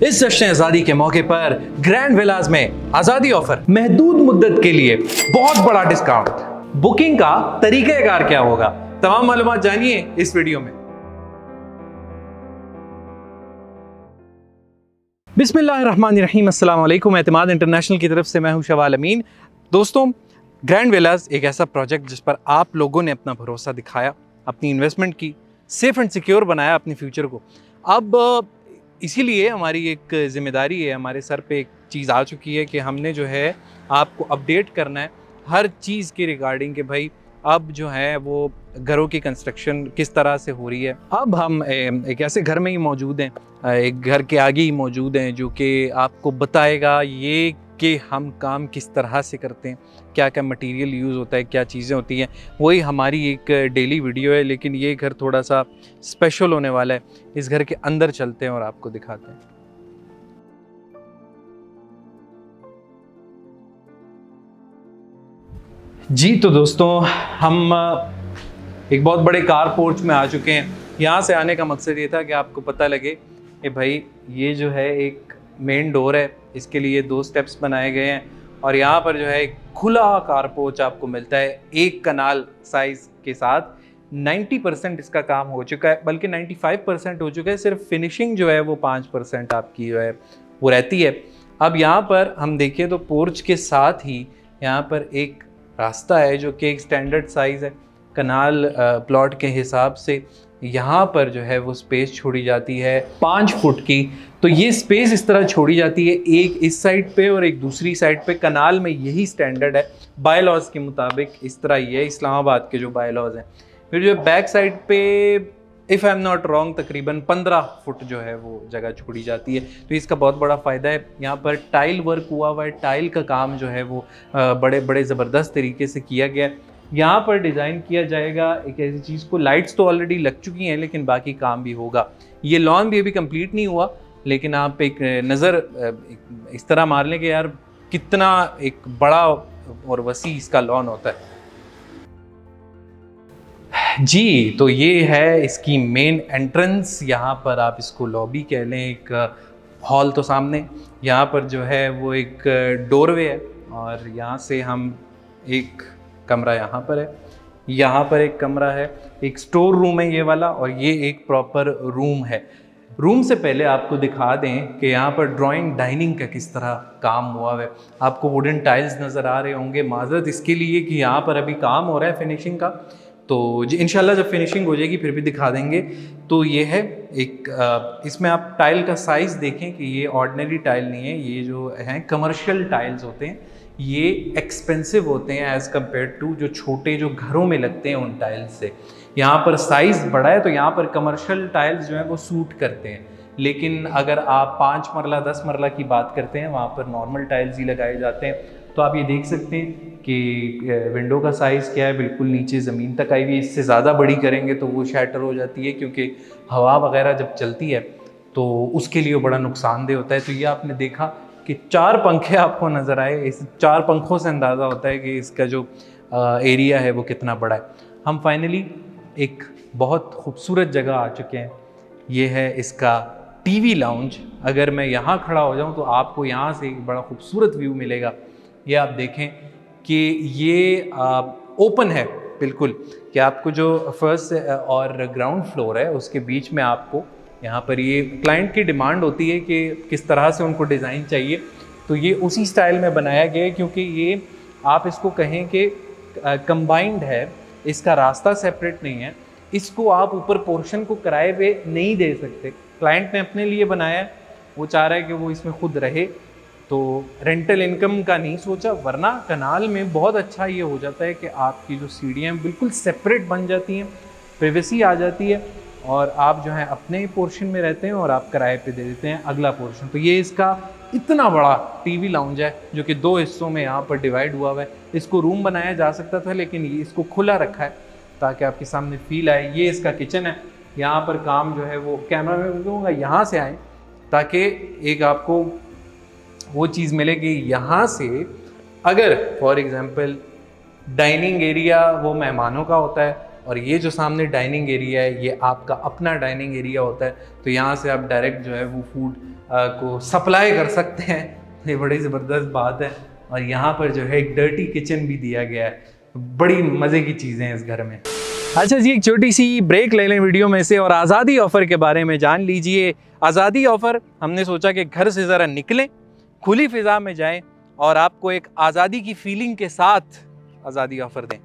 इस जश्न आज़ादी के मौके पर ग्रैंड विलास में आज़ादी ऑफर, महदूद मुद्दत के लिए बहुत बड़ा डिस्काउंट। बुकिंग का तरीक़ाकार क्या होगा, तमाम मालूमात जानिए इस वीडियो में। बिस्मिल्लाहिर्रहमानिर्रहीम, अस्सलाम वालेकुम। एतमाद इंटरनेशनल की तरफ से मैं हूं शवाल अमीन। दोस्तों, ग्रैंड विलास एक ऐसा प्रोजेक्ट जिस पर आप लोगों ने अपना भरोसा दिखाया, अपनी इन्वेस्टमेंट की, सेफ एंड सिक्योर बनाया अपने फ्यूचर को। अब इसीलिए हमारी एक जिम्मेदारी है, हमारे सर पे एक चीज़ आ चुकी है कि हमने जो है आपको अपडेट करना है हर चीज़ के रिगार्डिंग कि भाई अब जो है वो घरों की कंस्ट्रक्शन किस तरह से हो रही है। अब हम एक ऐसे घर में ही मौजूद हैं, एक घर के आगे ही मौजूद हैं जो कि आपको बताएगा ये कि हम काम किस तरह से करते हैं, क्या क्या मटेरियल यूज़ होता है, क्या चीज़ें होती हैं। वही हमारी एक डेली वीडियो है, लेकिन ये घर थोड़ा सा स्पेशल होने वाला है। इस घर के अंदर चलते हैं और आपको दिखाते हैं। जी तो दोस्तों, हम एक बहुत बड़े कार पोर्च में आ चुके हैं। यहाँ से आने का मकसद ये था कि आपको पता लगे कि भाई ये जो है एक मेन डोर है, इसके लिए 2 स्टेप्स बनाए गए हैं और यहाँ पर जो है एक खुला कार पोर्च आपको मिलता है एक कनाल साइज़ के साथ। 90% इसका काम हो चुका है, बल्कि 95% हो चुका है। सिर्फ फिनिशिंग जो है वो 5% आपकी जो है वो रहती है। अब यहाँ पर हम देखें तो पोर्च के साथ ही यहाँ पर एक रास्ता है जो कि एक स्टैंडर्ड साइज़ है। कनाल प्लॉट के हिसाब से यहाँ पर जो है वो स्पेस छोड़ी जाती है 5 फुट की। तो ये स्पेस इस तरह छोड़ी जाती है, एक इस साइड पे और एक दूसरी साइड पे। कनाल में यही स्टैंडर्ड है बाय लॉज के मुताबिक, इस तरह ये है इस्लामाबाद के जो बाय लॉज हैं। फिर जो बैक साइड पे if I am not wrong तकरीबन 15 फुट जो है वो जगह छोड़ी जाती है। तो इसका बहुत बड़ा फ़ायदा है। यहाँ पर टाइल वर्क हुआ है, टाइल का काम जो है वो बड़े बड़े ज़बरदस्त तरीके से किया गया है। यहाँ पर डिज़ाइन किया जाएगा एक ऐसी चीज़ को, लाइट्स तो ऑलरेडी लग चुकी हैं लेकिन बाकी काम भी होगा। ये लॉन भी अभी कंप्लीट नहीं हुआ, लेकिन आप एक नज़र इस तरह मार लें कि यार कितना एक बड़ा और वसी इसका लॉन होता है। जी तो ये है इसकी मेन एंट्रेंस। यहाँ पर आप इसको लॉबी कह लें, एक हॉल तो सामने, यहाँ पर जो है वो एक डोरवे है और यहाँ से हम एक कमरा यहाँ पर है, यहाँ पर एक कमरा है, एक स्टोर रूम है ये वाला, और ये एक प्रॉपर रूम है। रूम से पहले आपको दिखा दें कि यहाँ पर ड्राइंग डाइनिंग का किस तरह काम हुआ है। आपको वुडन टाइल्स नज़र आ रहे होंगे, माजरत इसके लिए कि यहाँ पर अभी काम हो रहा है फिनिशिंग का। तो इंशाल्लाह जब फिनिशिंग हो जाएगी फिर भी दिखा देंगे। तो ये है एक इसमें आप टाइल का साइज़ देखें कि ये ऑर्डिनरी टाइल नहीं है, ये जो हैं कमर्शियल टाइल्स होते हैं। ये एक्सपेंसिव होते हैं एज़ कम्पेयर टू जो छोटे जो घरों में लगते हैं उन टाइल्स से। यहाँ पर साइज़ बड़ा है तो यहाँ पर कमर्शियल टाइल्स जो हैं वो सूट करते हैं। लेकिन अगर आप 5 मरला 10 मरला की बात करते हैं, वहाँ पर नॉर्मल टाइल्स ही लगाए जाते हैं। तो आप ये देख सकते हैं कि विंडो का साइज़ क्या है, बिल्कुल नीचे ज़मीन तक आई हुई है। इससे ज़्यादा बड़ी करेंगे तो वो शैटर हो जाती है, क्योंकि हवा वगैरह जब चलती है तो उसके लिए बड़ा नुकसानदेह होता है। तो ये आपने देखा कि 4 पंखे आपको नज़र आए, इस 4 पंखों से अंदाज़ा होता है कि इसका जो एरिया है वो कितना बड़ा है। हम फाइनली एक बहुत खूबसूरत जगह आ चुके हैं। ये है इसका टीवी लाउंज। अगर मैं यहाँ खड़ा हो जाऊँ तो आपको यहाँ से एक बड़ा खूबसूरत व्यू मिलेगा। ये आप देखें कि ये ओपन है बिल्कुल, कि आपको जो फर्स्ट और ग्राउंड फ्लोर है उसके बीच में आपको यहाँ पर ये क्लाइंट की डिमांड होती है कि किस तरह से उनको डिज़ाइन चाहिए, तो ये उसी स्टाइल में बनाया गया है। क्योंकि ये आप इसको कहें कि कंबाइंड है, इसका रास्ता सेपरेट नहीं है। इसको आप ऊपर पोर्शन को किराए पे नहीं दे सकते। क्लाइंट ने अपने लिए बनाया है, वो चाह रहा है कि वो इसमें खुद रहे, तो रेंटल इनकम का नहीं सोचा। वरना कनाल में बहुत अच्छा ये हो जाता है कि आपकी जो सीढ़ियाँ बिल्कुल सेपरेट बन जाती हैं, प्राइवेसी आ जाती है, और आप जो है अपने ही पोर्शन में रहते हैं और आप किराए पे दे देते हैं अगला पोर्शन। तो ये इसका इतना बड़ा टीवी लाउंज है जो कि 2 हिस्सों में यहाँ पर डिवाइड हुआ हुआ है। इसको रूम बनाया जा सकता था, लेकिन ये इसको खुला रखा है ताकि आपके सामने फील आए। ये इसका किचन है। यहाँ पर काम जो है वो कैमरा में दूँगा, यहाँ से आए ताकि एक आपको वो चीज़ मिले कि यहाँ से अगर फॉर एग्ज़ाम्पल डाइनिंग एरिया वो मेहमानों का होता है और ये जो सामने डाइनिंग एरिया है ये आपका अपना डाइनिंग एरिया होता है, तो यहाँ से आप डायरेक्ट जो है वो फूड को सप्लाई कर सकते हैं। ये बड़ी ज़बरदस्त बात है। और यहाँ पर जो है एक डर्टी किचन भी दिया गया है। बड़ी मज़े की चीज़ें हैं इस घर में। अच्छा जी, एक छोटी सी ब्रेक ले लें वीडियो में से और आज़ादी ऑफ़र के बारे में जान लीजिए। आज़ादी ऑफ़र, हमने सोचा कि घर से ज़रा निकलें, खुली फ़िज़ा में जाएं और आपको एक आज़ादी की फीलिंग के साथ आज़ादी ऑफ़र दें।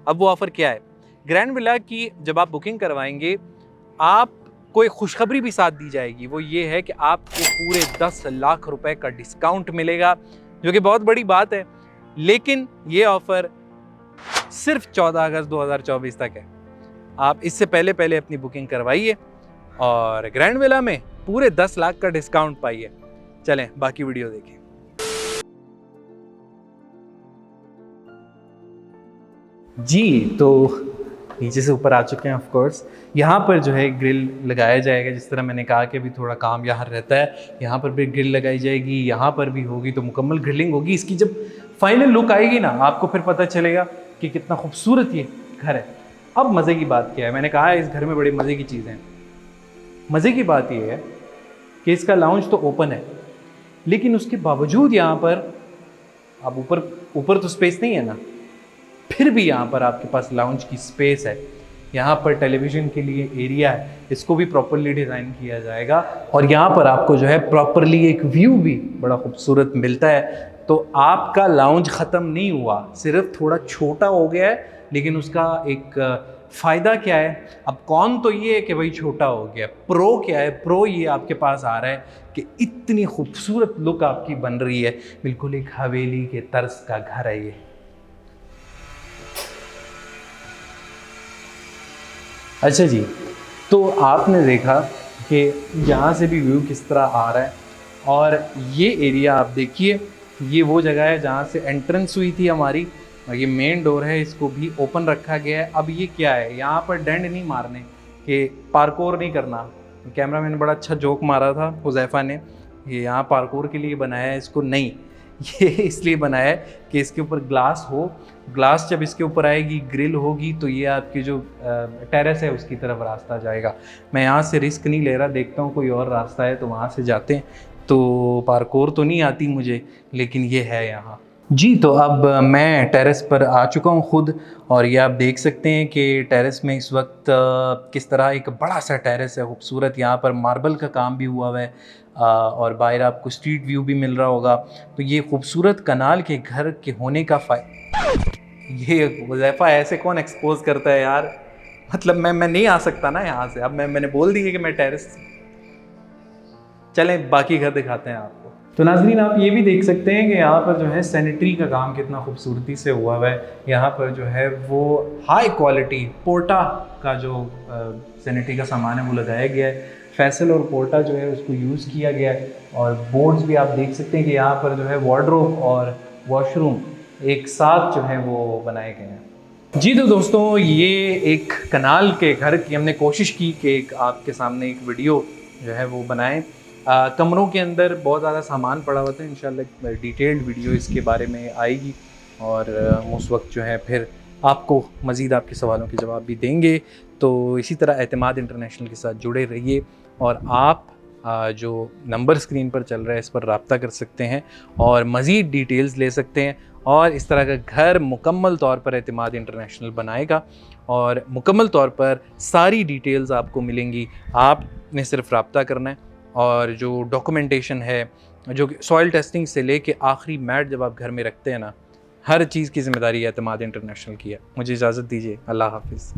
अब वो ऑफ़र क्या है? ग्रैंड विला की जब आप बुकिंग करवाएंगे आपको एक खुशखबरी भी साथ दी जाएगी। वो ये है कि आपको पूरे 10 लाख रुपए का डिस्काउंट मिलेगा, जो कि बहुत बड़ी बात है। लेकिन ये ऑफ़र सिर्फ 14 अगस्त 2024 तक है। आप इससे पहले अपनी बुकिंग करवाइए और ग्रैंड विला में पूरे 10 लाख का डिस्काउंट पाइए। चलें बाकी वीडियो देखें। जी, तो नीचे से ऊपर आ चुके हैं ऑफ कोर्स। यहाँ पर जो है ग्रिल लगाया जाएगा, जिस तरह मैंने कहा कि अभी थोड़ा काम यहाँ रहता है। यहाँ पर भी ग्रिल लगाई जाएगी, यहाँ पर भी होगी, तो मुकम्मल ग्रिलिंग होगी। इसकी जब फाइनल लुक आएगी ना, आपको फिर पता चलेगा कि कितना खूबसूरत ये घर है। अब मज़े की बात क्या है? मैंने कहा है इस घर में बड़ी मज़े की चीज़ें हैं। मज़े की बात ये है कि इसका लाउंज तो ओपन है, लेकिन उसके बावजूद यहाँ पर अब ऊपर तो स्पेस नहीं है ना, फिर भी यहाँ पर आपके पास लाउंज की स्पेस है। यहाँ पर टेलीविज़न के लिए एरिया है, इसको भी प्रॉपरली डिज़ाइन किया जाएगा। और यहाँ पर आपको जो है प्रॉपरली एक व्यू भी बड़ा खूबसूरत मिलता है। तो आपका लाउंज ख़त्म नहीं हुआ, सिर्फ थोड़ा छोटा हो गया है, लेकिन उसका एक फ़ायदा क्या है? अब कौन तो ये है कि भाई छोटा हो गया, प्रो क्या है? प्रो ये आपके पास आ रहा है कि इतनी खूबसूरत लुक आपकी बन रही है, बिल्कुल एक हवेली के तर्ज का घर है ये। अच्छा जी, तो आपने देखा कि यहाँ से भी व्यू किस तरह आ रहा है, और ये एरिया आप देखिए, ये वो जगह है जहाँ से एंट्रेंस हुई थी हमारी, और ये मेन डोर है, इसको भी ओपन रखा गया है। अब ये क्या है, यहाँ पर डंड नहीं मारने कि पार्कोर नहीं करना। कैमरामैन ने बड़ा अच्छा जोक मारा था हुज़ैफ़ा ने, ये यहाँ पार्कोर के लिए बनाया है इसको, नहीं, ये इसलिए बनाया है कि इसके ऊपर ग्लास हो। ग्लास जब इसके ऊपर आएगी, ग्रिल होगी, तो ये आपकी जो टेरेस है उसकी तरफ रास्ता जाएगा। मैं यहाँ से रिस्क नहीं ले रहा, देखता हूँ कोई और रास्ता है तो वहाँ से जाते हैं। तो पार्कोर तो नहीं आती मुझे, लेकिन ये है यहाँ। जी, तो अब मैं टेरेस पर आ चुका हूँ खुद, और ये आप देख सकते हैं कि टेरेस में इस वक्त किस तरह एक बड़ा सा टेरेस है खूबसूरत। यहाँ पर मार्बल का काम भी हुआ है, और बाहर आपको स्ट्रीट व्यू भी मिल रहा होगा। तो ये खूबसूरत कनाल के घर के होने का ये हुज़ैफ़ा ऐसे कौन एक्सपोज करता है यार, मतलब मैं नहीं आ सकता ना यहाँ से। अब मैंने बोल दी है कि मैं टेरेस। चलें बाकी घर दिखाते हैं आपको। तो नाज़रीन, आप ये भी देख सकते हैं कि यहाँ पर जो है सैनिटरी का काम कितना खूबसूरती से हुआ है। यहाँ पर जो है वो हाई क्वालिटी पोर्टा का जो सैनिटरी का सामान है वो लगाया गया है। फैसल और पोर्टा जो है उसको यूज़ किया गया है। और बोर्ड्स भी आप देख सकते हैं कि यहाँ पर जो है वार्डरोब और वॉशरूम एक साथ जो है वो बनाए गए हैं। जी, तो दोस्तों, ये एक कनाल के घर की हमने कोशिश की कि एक आपके सामने एक वीडियो जो है वो बनाएं। कमरों के अंदर बहुत ज़्यादा सामान पड़ा हुआ था, इंशाल्लाह डिटेल्ड वीडियो इसके बारे में आएगी, और उस वक्त जो है फिर आपको मज़ीद आपके सवालों के जवाब भी देंगे। तो इसी तरह एतमाद इंटरनेशनल के साथ जुड़े रहिए, और आप जो नंबर स्क्रीन पर चल रहा है इस पर रब्ता कर सकते हैं और मज़ीद डिटेल्स ले सकते हैं। और इस तरह का घर मुकम्मल तौर पर एतमाद इंटरनेशनल बनाएगा, और मुकम्मल तौर पर सारी डिटेल्स आपको मिलेंगी। आपने सिर्फ रब्ता करना है, और जो डॉक्यूमेंटेशन है, जो सॉइल टेस्टिंग से लेके आखिरी मैट जब आप घर में रखते हैं ना, हर चीज़ की ज़िम्मेदारी एतमाद इंटरनेशनल की है। मुझे इजाज़त दीजिए, अल्लाह हाफ़िज़।